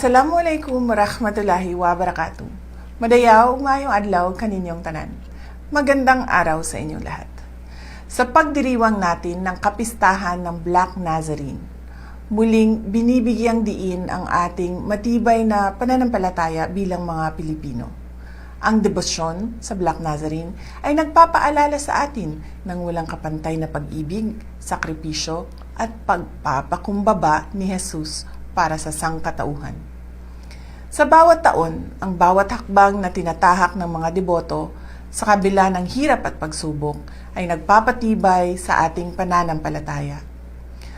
Assalamualaikum warahmatullahi wabarakatuh. Madayaw mayong adlaw kaninyong tanan. Magandang araw sa inyong lahat. Sa pagdiriwang natin ng kapistahan ng Black Nazarene, muling binibigyang diin ang ating matibay na pananampalataya bilang mga Pilipino. Ang debosyon sa Black Nazarene ay nagpapaalala sa atin ng walang kapantay na pag-ibig, sakripisyo at pagpapakumbaba ni Jesus para sa sangkatauhan. Sa bawat taon, ang bawat hakbang na tinatahak ng mga deboto sa kabila ng hirap at pagsubok ay nagpapatibay sa ating pananampalataya.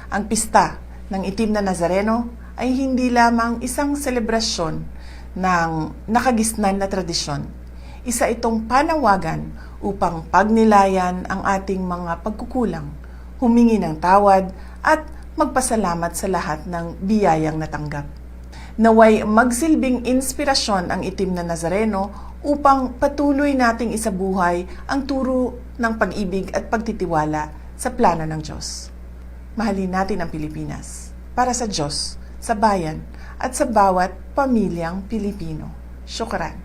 Ang pista ng Itim na Nazareno ay hindi lamang isang selebrasyon ng nakagisnan na tradisyon. Isa itong panawagan upang pagnilayan ang ating mga pagkukulang, humingi ng tawad at magpasalamat sa lahat ng biyayang natanggap. Naway magsilbing inspirasyon ang Itim na Nazareno upang patuloy nating isabuhay ang turo ng pag-ibig at pagtitiwala sa plano ng Diyos. Mahalin natin ang Pilipinas para sa Diyos, sa bayan at sa bawat pamilyang Pilipino. Syukran.